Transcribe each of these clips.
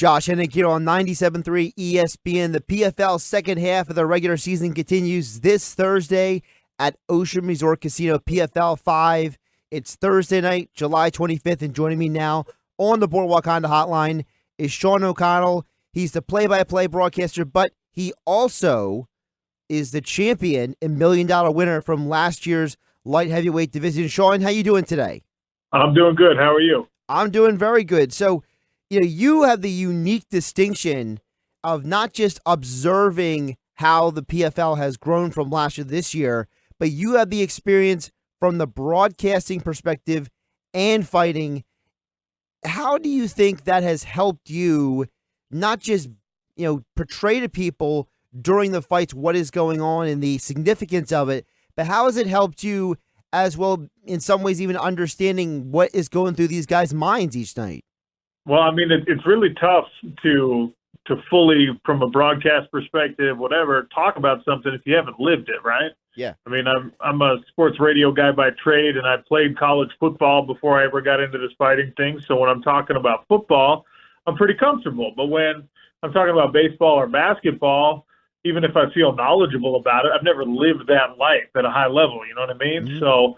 Josh Hennig here on 97.3 ESPN. The PFL second half of the regular season continues this Thursday at Ocean Resort Casino, PFL 5. It's Thursday night, July 25th, and joining me now on the Boardwalk Honda hotline is Sean O'Connell. He's the play-by-play broadcaster, but he also is the champion and $1 million winner from last year's light heavyweight division. Sean, how you doing today? I'm doing good. How are you? I'm doing very good. So, you have the unique distinction of not just observing how the PFL has grown from last year to this year, but you have the experience from the broadcasting perspective and fighting. How do you think that has helped you not just, portray to people during the fights what is going on and the significance of it, but how has it helped you as well, in some ways, even understanding what is going through these guys' minds each night? Well, I mean, it's really tough to fully, from a broadcast perspective, whatever, talk about something if you haven't lived it, right? Yeah. I mean, I'm a sports radio guy by trade, and I played college football before I ever got into this fighting thing. So when I'm talking about football, I'm pretty comfortable. But when I'm talking about baseball or basketball, even if I feel knowledgeable about it, I've never lived that life at a high level. You know what I mean? Mm-hmm. So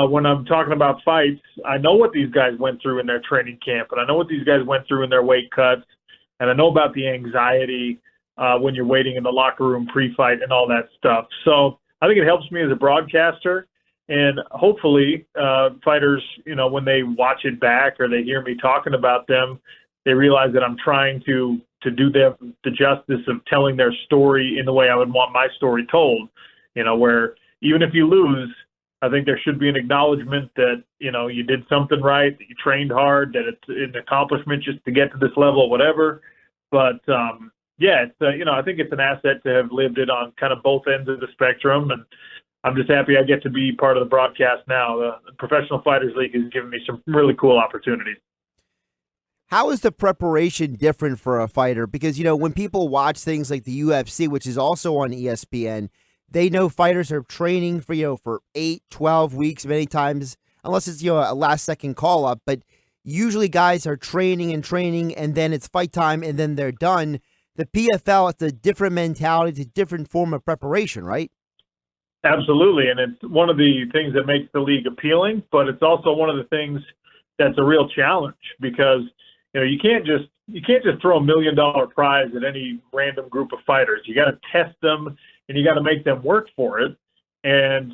when I'm talking about fights, I know what these guys went through in their training camp, and I know what these guys went through in their weight cuts, and I know about the anxiety when you're waiting in the locker room pre-fight and all that stuff. So I think it helps me as a broadcaster, and hopefully fighters, when they watch it back or they hear me talking about them, they realize that I'm trying to do them the justice of telling their story in the way I would want my story told, where even if you lose, I think there should be an acknowledgement that, you did something right, that you trained hard, that it's an accomplishment just to get to this level, whatever. But, I think it's an asset to have lived it on kind of both ends of the spectrum. And I'm just happy I get to be part of the broadcast now. The Professional Fighters League has given me some really cool opportunities. How is the preparation different for a fighter? Because, when people watch things like the UFC, which is also on ESPN, they know fighters are training for 8, 12 weeks many times, unless it's, a last-second call-up. But usually guys are training, and then it's fight time, and then they're done. The PFL, it's a different mentality. It's a different form of preparation, right? Absolutely, and it's one of the things that makes the league appealing, but it's also one of the things that's a real challenge because you can't just throw $1 million prize at any random group of fighters. You got to test them and you got to make them work for it. And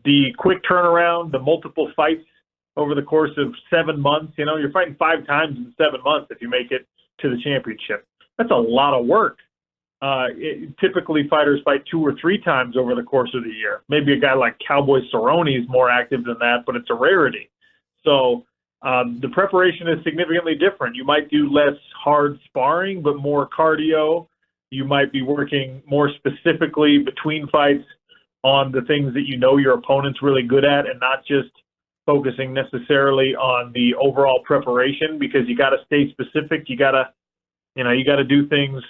the quick turnaround, the multiple fights over the course of 7 months, you're fighting 5 times in 7 months if you make it to the championship. That's a lot of work. Typically fighters fight 2 or 3 times over the course of the year. Maybe a guy like Cowboy Cerrone is more active than that, but it's a rarity. So the preparation is significantly different. You might do less hard sparring, but more cardio. You might be working more specifically between fights on the things that your opponent's really good at and not just focusing necessarily on the overall preparation because you got to stay specific. You got to do things,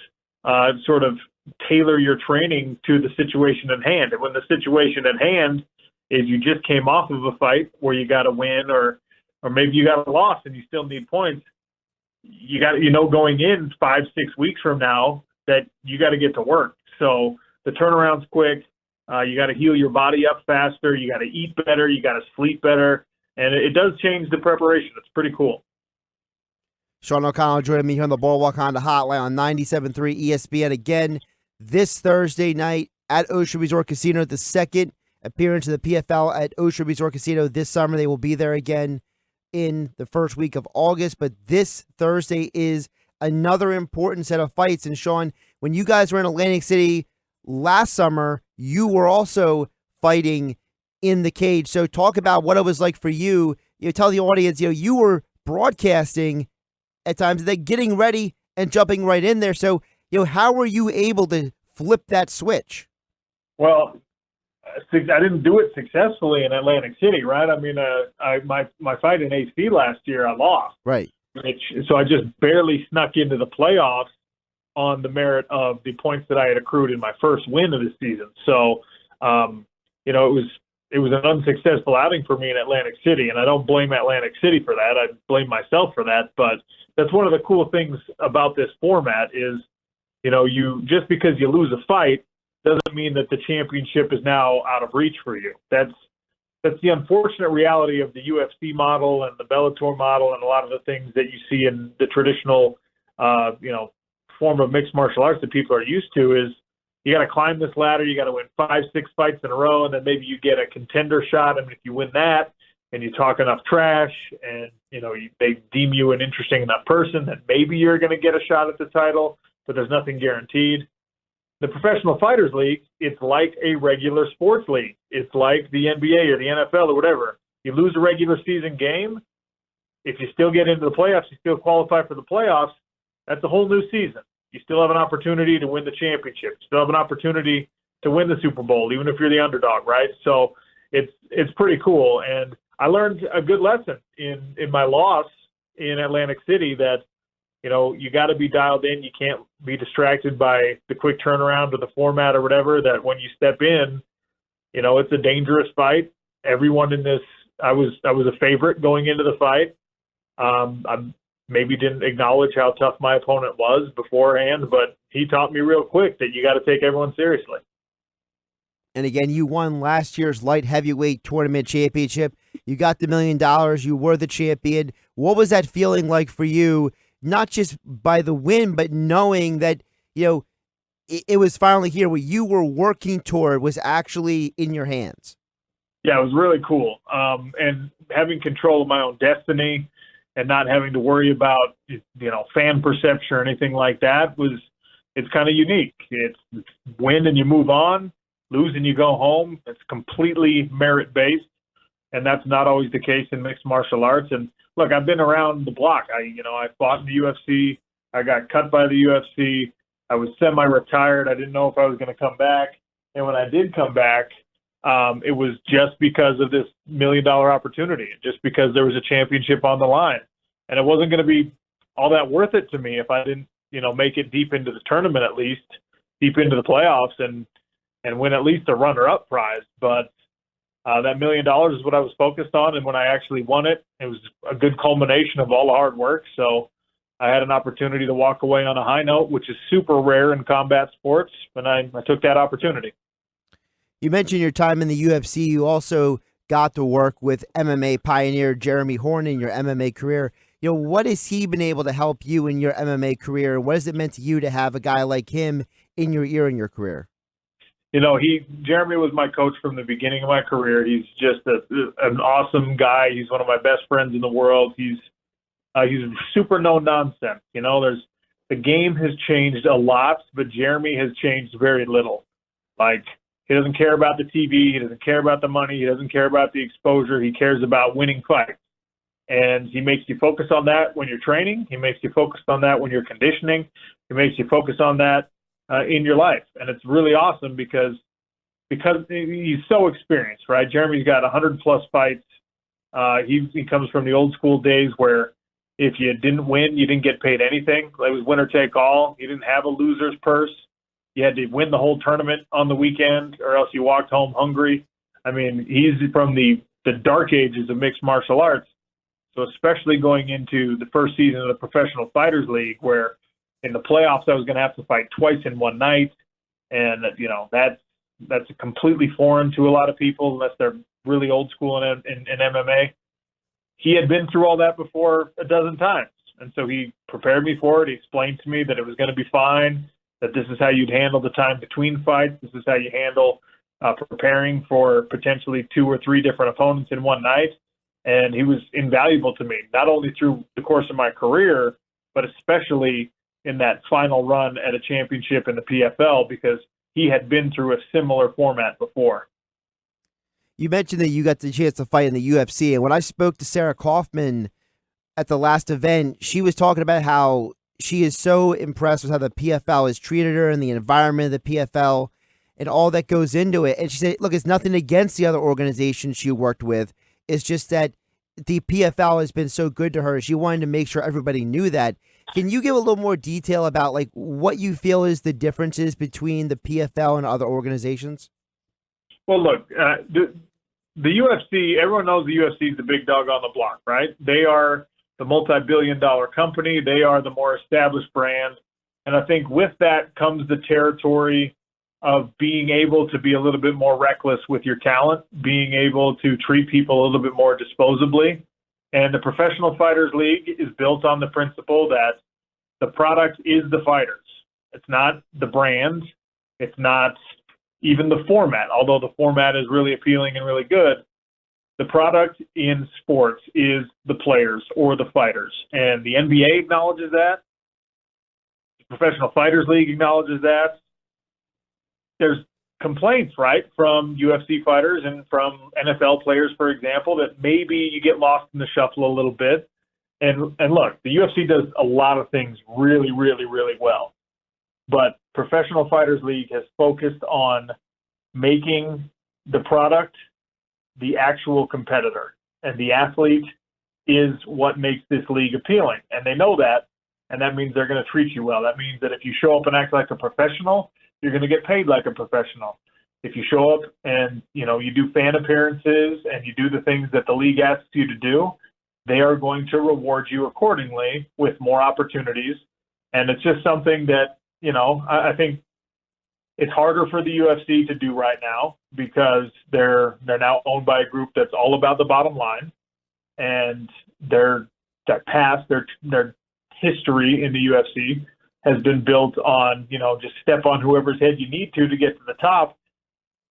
sort of tailor your training to the situation at hand. And when the situation at hand is you just came off of a fight where you got to win or maybe you got a loss and you still need points, you got going in 5-6 weeks from now that you got to get to work. So the turnaround's quick. You got to heal your body up faster. You got to eat better. You got to sleep better. And it does change the preparation. It's pretty cool. Sean O'Connell joining me here on the Boardwalk Honda hotline on 97.3 ESPN again this Thursday night at Ocean Resort Casino. The second appearance of the PFL at Ocean Resort Casino this summer. They will be there again in the first week of August, but this Thursday is another important set of fights. And Sean, when you guys were in Atlantic City last summer, you were also fighting in the cage. So talk about what it was like for you. Tell the audience, you were broadcasting at times, then getting ready and jumping right in there. So, how were you able to flip that switch? Well, I didn't do it successfully in Atlantic City, right? I mean, my fight in AC last year, I lost. Right. So I just barely snuck into the playoffs on the merit of the points that I had accrued in my first win of the season. So, it it was an unsuccessful outing for me in Atlantic City, and I don't blame Atlantic City for that. I blame myself for that. But that's one of the cool things about this format is, you just because you lose a fight doesn't mean that the championship is now out of reach for you. That's the unfortunate reality of the UFC model and the Bellator model and a lot of the things that you see in the traditional, form of mixed martial arts that people are used to is you got to climb this ladder. You got to win 5-6 fights in a row, and then maybe you get a contender shot. And if you win that and you talk enough trash and, they deem you an interesting enough person, that maybe you're going to get a shot at the title, but there's nothing guaranteed. The Professional Fighters League, it's like a regular sports league. It's like the NBA or the NFL or whatever. You lose a regular season game, if you still get into the playoffs, you still qualify for the playoffs, that's a whole new season. You still have an opportunity to win the championship. You still have an opportunity to win the Super Bowl, even if you're the underdog, right? So it's pretty cool. And I learned a good lesson in my loss in Atlantic City that, you got to be dialed in. You can't be distracted by the quick turnaround or the format or whatever, that when you step in, it's a dangerous fight. Everyone in this, I was a favorite going into the fight. I maybe didn't acknowledge how tough my opponent was beforehand, but he taught me real quick that you got to take everyone seriously. And again, you won last year's light heavyweight tournament championship. You got the $1 million. You were the champion. What was that feeling like for you? Not just by the win, but knowing that, it was finally here. What you were working toward was actually in your hands. Yeah, it was really cool. And having control of my own destiny and not having to worry about, fan perception or anything like that it's kind of unique. It's win and you move on, lose and you go home. It's completely merit-based, and that's not always the case in mixed martial arts. And look, I've been around the block. I fought in the UFC. I got cut by the UFC. I was semi-retired. I didn't know if I was going to come back. And when I did come back, it was just because of this $1 million opportunity, just because there was a championship on the line. And it wasn't going to be all that worth it to me if I didn't, make it deep into the tournament, at least deep into the playoffs and win at least a runner-up prize. But that $1 million is what I was focused on. And when I actually won it, it was a good culmination of all the hard work. So I had an opportunity to walk away on a high note, which is super rare in combat sports. And I took that opportunity. You mentioned your time in the UFC. You also got to work with MMA pioneer Jeremy Horn in your MMA career. What has he been able to help you in your MMA career? What has it meant to you to have a guy like him in your ear in your career? Jeremy was my coach from the beginning of my career. He's just an awesome guy. He's one of my best friends in the world. He's super no nonsense. The game has changed a lot, but Jeremy has changed very little. Like, he doesn't care about the TV. He doesn't care about the money. He doesn't care about the exposure. He cares about winning fights. And he makes you focus on that when you're training. He makes you focus on that when you're conditioning. He makes you focus on that in your life. And it's really awesome because he's so experienced, right? Jeremy's got 100-plus fights. He comes from the old school days where if you didn't win, you didn't get paid anything. It was winner take all. You didn't have a loser's purse. You had to win the whole tournament on the weekend or else you walked home hungry. I mean, he's from the dark ages of mixed martial arts. So especially going into the first season of the Professional Fighters League, where in the playoffs I was going to have to fight twice in one night. And, that's completely foreign to a lot of people unless they're really old school in MMA. He had been through all that before a dozen times. And so he prepared me for it. He explained to me that it was going to be fine, that this is how you'd handle the time between fights. This is how you handle preparing for potentially 2 or 3 different opponents in one night. And he was invaluable to me, not only through the course of my career, but especially in that final run at a championship in the PFL, because he had been through a similar format before. You mentioned that you got the chance to fight in the UFC. And when I spoke to Sarah Kaufman at the last event, she was talking about how she is so impressed with how the PFL has treated her and the environment of the PFL and all that goes into it. And she said, look, it's nothing against the other organizations she worked with. It's just that the PFL has been so good to her. She wanted to make sure everybody knew that. Can you give a little more detail about what you feel is the differences between the PFL and other organizations? Well, look, the UFC, everyone knows the UFC is the big dog on the block, right? They are the multi-billion-dollar company. They are the more established brand. And I think with that comes the territory of being able to be a little bit more reckless with your talent, being able to treat people a little bit more disposably. And the Professional Fighters League is built on the principle that the product is the fighters. It's not the brand. It's not even the format, although the format is really appealing and really good. The product in sports is the players or the fighters. And the NBA acknowledges that. The Professional Fighters League acknowledges that. There's complaints, right, from UFC fighters and from NFL players, for example, that maybe you get lost in the shuffle a little bit. And look, the UFC does a lot of things really, really, really well. But Professional Fighters League has focused on making the product the actual competitor. And the athlete is what makes this league appealing. And they know that. And that means they're going to treat you well. That means that if you show up and act like a professional, you're going to get paid like a professional. If you show up and, you do fan appearances and you do the things that the league asks you to do, they are going to reward you accordingly with more opportunities. And it's just something that, I think it's harder for the UFC to do right now because they're now owned by a group that's all about the bottom line, and their past, their history in the UFC has been built on, just step on whoever's head you need to get to the top.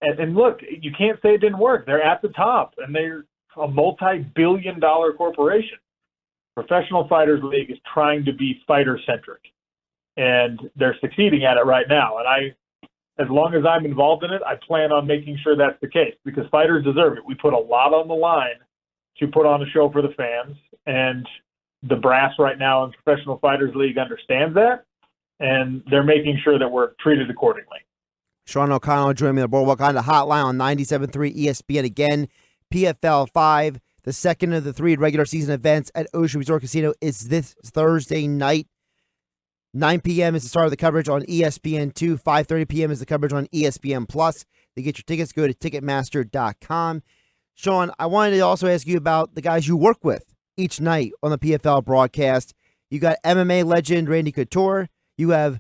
And look, you can't say it didn't work. They're at the top, and they're a multi-billion-dollar corporation. Professional Fighters League is trying to be fighter-centric, and they're succeeding at it right now. And as long as I'm involved in it, I plan on making sure that's the case because fighters deserve it. We put a lot on the line to put on a show for the fans, and the brass right now in Professional Fighters League understands that, and they're making sure that we're treated accordingly. Sean O'Connell joining me on the Boardwalk on the hotline on 97.3 ESPN again. PFL 5, the second of the 3 regular season events at Ocean Resort Casino is this Thursday night. 9 p.m. is the start of the coverage on ESPN2. 5:30 p.m. is the coverage on ESPN+. To get your tickets, go to Ticketmaster.com. Sean, I wanted to also ask you about the guys you work with each night on the PFL broadcast. You got MMA legend Randy Couture. You have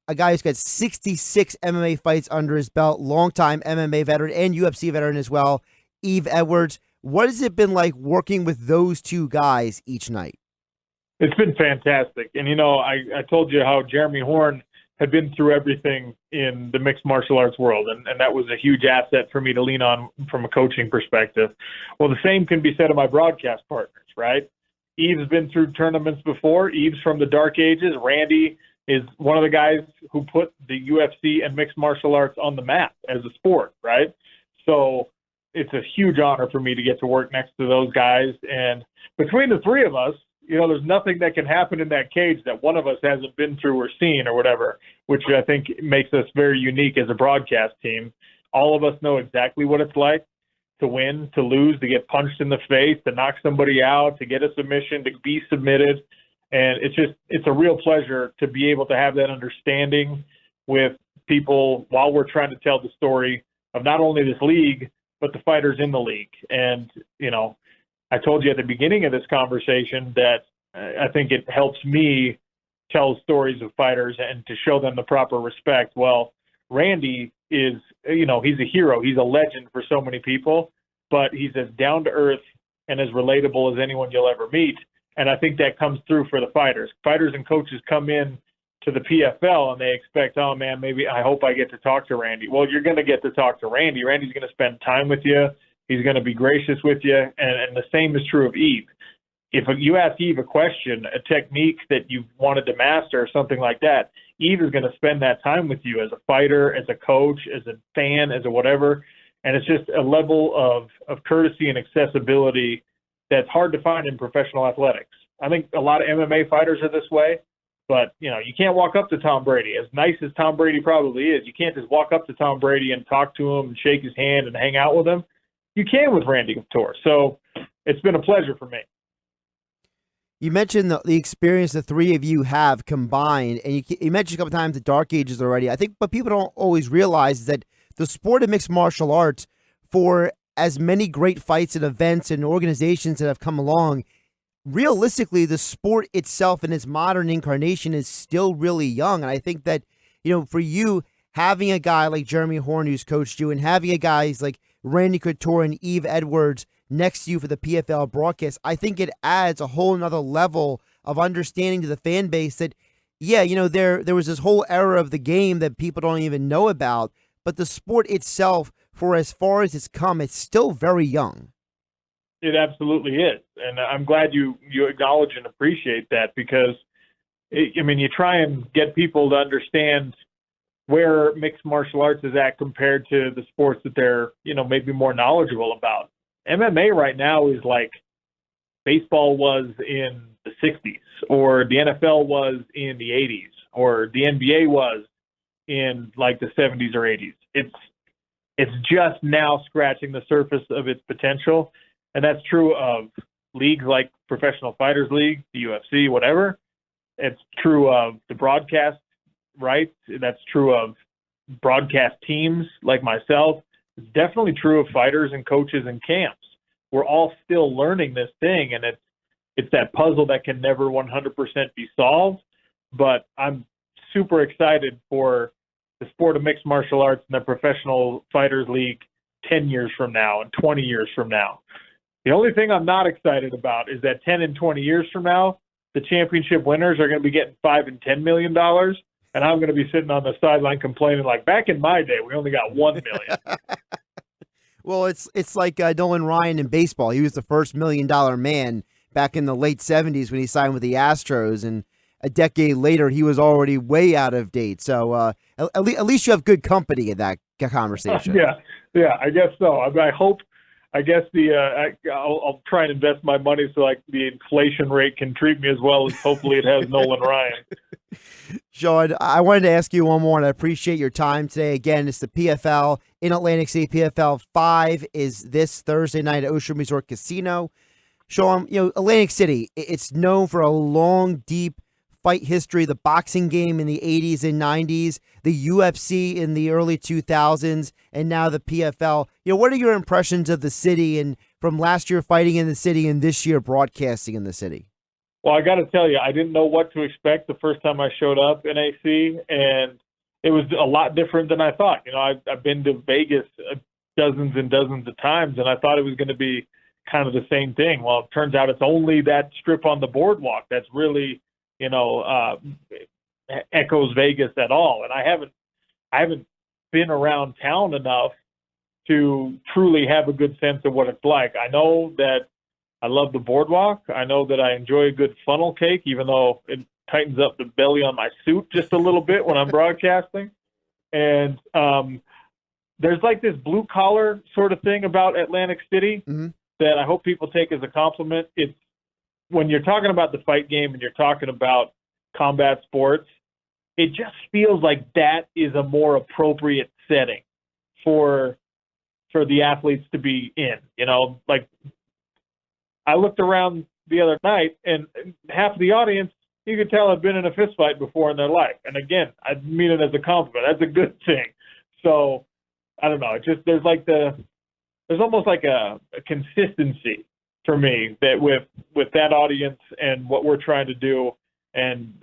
a guy who's got 66 MMA fights under his belt, longtime MMA veteran and UFC veteran as well, Yves Edwards. What has it been like working with those two guys each night? It's been fantastic. And, I told you how Jeremy Horn had been through everything in the mixed martial arts world, and that was a huge asset for me to lean on from a coaching perspective. Well, the same can be said of my broadcast partners, right? Yves has been through tournaments before. Yves from the dark ages. Randy is one of the guys who put the UFC and mixed martial arts on the map as a sport, right? So it's a huge honor for me to get to work next to those guys. And between the three of us, there's nothing that can happen in that cage that one of us hasn't been through or seen or whatever, which I think makes us very unique as a broadcast team. All of us know exactly what it's like to win, to lose, to get punched in the face, to knock somebody out, to get a submission, to be submitted. And it's a real pleasure to be able to have that understanding with people while we're trying to tell the story of not only this league, but the fighters in the league. And, I told you at the beginning of this conversation that I think it helps me tell stories of fighters and to show them the proper respect. Well, Randy is, he's a hero. He's a legend for so many people, but he's as down to earth and as relatable as anyone you'll ever meet. And I think that comes through for the fighters. Fighters and coaches come in to the PFL and they expect, oh man, maybe I hope I get to talk to Randy. Well, you're going to get to talk to Randy. Randy's going to spend time with you. He's going to be gracious with you, and the same is true of Yves. If you ask Yves a question, a technique that you've wanted to master or something like that, Yves is going to spend that time with you as a fighter, as a coach, as a fan, as a whatever, and it's just a level of courtesy and accessibility that's hard to find in professional athletics. I think a lot of MMA fighters are this way, but, you can't walk up to Tom Brady. As nice as Tom Brady probably is, you can't just walk up to Tom Brady and talk to him and shake his hand and hang out with him. You can with Randy Couture. So it's been a pleasure for me. You mentioned the experience the three of you have combined, and you mentioned a couple times the dark ages already. I think what people don't always realize is that the sport of mixed martial arts, for as many great fights and events and organizations that have come along, realistically, the sport itself in its modern incarnation is still really young. And I think that, for you, having a guy like Jeremy Horn who's coached you and having a guy like Randy Couture and Eve Edwards next to you for the PFL broadcast, I think it adds a whole nother level of understanding to the fan base that, there was this whole era of the game that people don't even know about, but the sport itself, for as far as it's come, it's still very young. It absolutely is. And I'm glad you acknowledge and appreciate that, because, you try and get people to understand where mixed martial arts is at compared to the sports that they're, maybe more knowledgeable about. MMA right now is like baseball was in the 60s, or the NFL was in the 80s, or the NBA was in like the 70s or 80s. It's just now scratching the surface of its potential. And that's true of leagues like Professional Fighters League, the UFC, whatever. It's true of the broadcast rights. That's true of broadcast teams like myself. It's definitely true of fighters and coaches and camps. We're all still learning this thing, and it's that puzzle that can never 100% be solved. But I'm super excited for the sport of mixed martial arts and the Professional Fighters League 10 years from now and 20 years from now. The only thing I'm not excited about is that 10 and 20 years from now, the championship winners are going to be getting $5 and $10 million, and I'm going to be sitting on the sideline complaining like, back in my day, we only got $1 million. Well, it's like Nolan Ryan in baseball. He was the first $1 million man back in the late 70s when he signed with the Astros, and a decade later, he was already way out of date. So at least you have good company in that conversation. Yeah, I guess so. I'll try and invest my money so like the inflation rate can treat me as well as hopefully it has Nolan Ryan. Sean, I wanted to ask you one more, and I appreciate your time today. Again, it's the PFL in Atlantic City. PFL 5 is this Thursday night at Ocean Resort Casino. Sean, Atlantic City, it's known for a long, deep fight history, the boxing game in the 80s and 90s, the UFC in the early 2000s, and now the PFL. What are your impressions of the city and from last year fighting in the city and this year broadcasting in the city? Well, I got to tell you, I didn't know what to expect the first time I showed up in AC, and it was a lot different than I thought. I've been to Vegas dozens and dozens of times, and I thought it was going to be kind of the same thing. Well, it turns out it's only that strip on the boardwalk that's really echoes Vegas at all. And I haven't been around town enough to truly have a good sense of what it's like. I know that I love the boardwalk. I know that I enjoy a good funnel cake, even though it tightens up the belly on my suit just a little bit when I'm broadcasting. And there's like this blue collar sort of thing about Atlantic City that I hope people take as a compliment. It's when you're talking about the fight game and you're talking about combat sports, it just feels like that is a more appropriate setting for the athletes to be in. Like I looked around the other night and half the audience, you could tell, had been in a fist fight before in their life. And again, I mean it as a compliment. That's a good thing. So I don't know. It just, there's almost like a consistency for me that with that audience and what we're trying to do, and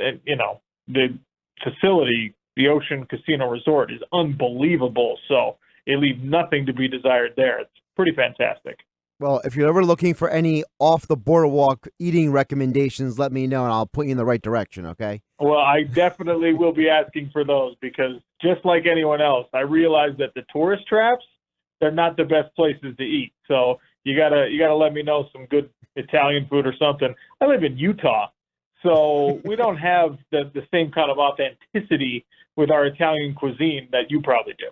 the facility, the Ocean Casino Resort, is unbelievable. So it leaves nothing to be desired there. It's pretty fantastic. Well, if you're ever looking for any off the boardwalk eating recommendations, let me know and I'll put you in the right direction. Okay. Well, I definitely will be asking for those, because just like anyone else, I realize that the tourist traps, they're not the best places to eat. So you gotta let me know some good Italian food or something. I live in Utah, so we don't have the same kind of authenticity with our Italian cuisine that you probably do.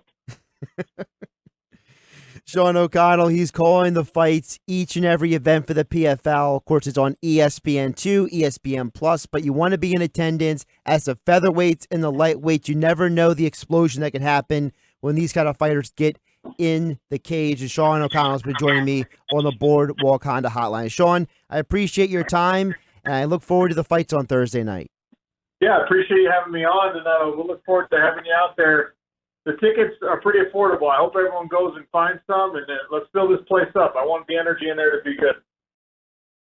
Sean O'Connell, he's calling the fights each and every event for the PFL. Of course, it's on ESPN2, ESPN Plus, but you want to be in attendance as the featherweights and the lightweights. You never know the explosion that can happen when these kind of fighters get in the cage. And Sean O'Connell has been joining me on the Boardwalk Honda Hotline. Sean, I appreciate your time, and I look forward to the fights on Thursday night. Yeah, I appreciate you having me on, and we'll look forward to having you out there the tickets are pretty affordable. I hope everyone goes and finds some, and let's fill this place up. I want the energy in there to be good.